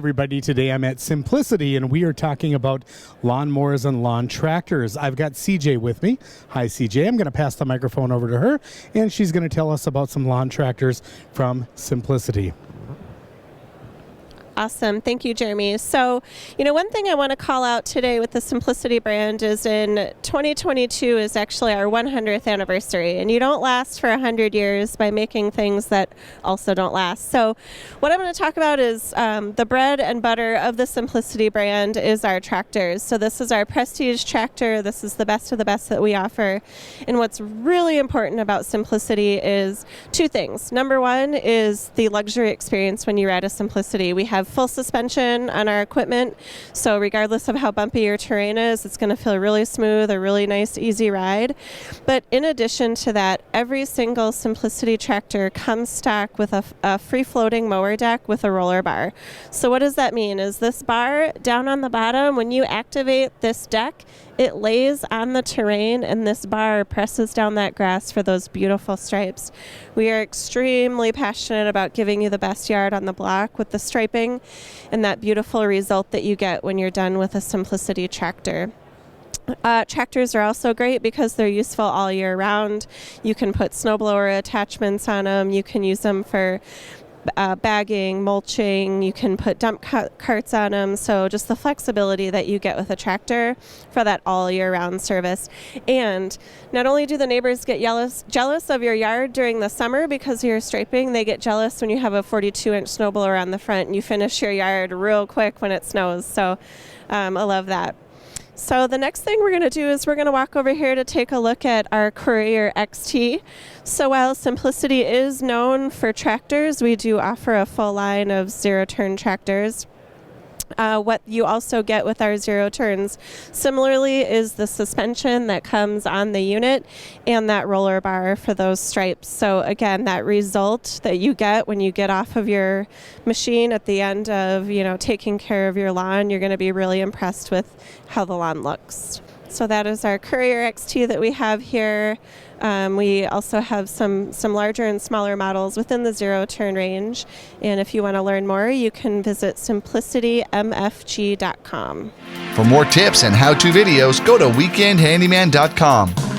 everybody. Today I'm at Simplicity and we are talking about lawnmowers and lawn tractors. I've got CJ with me. Hi CJ. I'm going to pass the microphone over to her and she's going to tell us about some lawn tractors from Simplicity. Awesome. Thank you, Jeremy. So, one thing I want to call out today with the Simplicity brand is in 2022 is actually our 100th anniversary. And you don't last for 100 years by making things that also don't last. So what I'm going to talk about is the bread and butter of the Simplicity brand is our tractors. So this is our prestige tractor. This is the best of the best that we offer. And what's really important about Simplicity is two things. Number one is the luxury experience when you ride a Simplicity. We have full suspension on our equipment, so regardless of how bumpy your terrain is, it's going to feel really smooth, a really nice, easy ride. But in addition to that, every single Simplicity tractor comes stock with a free-floating mower deck with a roller bar. So what does that mean? Is this bar down on the bottom, when you activate this deck, it lays on the terrain and this bar presses down that grass for those beautiful stripes. We are extremely passionate about giving you the best yard on the block with the striping and that beautiful result that you get when you're done with a Simplicity tractor. Tractors are also great because they're useful all year round. You can put snowblower attachments on them. You can use them for bagging, mulching. You can put dump carts on them. So just the flexibility that you get with a tractor for that all year round service. And not only do the neighbors get jealous of your yard during the summer because of your striping, they get jealous when you have a 42-inch snowblower on the front and you finish your yard real quick when it snows. So I love that. So the next thing we're going to do is we're going to walk over here to take a look at our Courier XT. So while Simplicity is known for tractors, we do offer a full line of zero-turn tractors. What you also get with our zero turns similarly is the suspension that comes on the unit and that roller bar for those stripes. So again, that result that you get when you get off of your machine at the end of taking care of your lawn, you're going to be really impressed with how the lawn looks. So that is our Courier XT that we have here. We also have some larger and smaller models within the zero-turn range. And if you want to learn more, you can visit simplicitymfg.com. For more tips and how-to videos, go to weekendhandyman.com.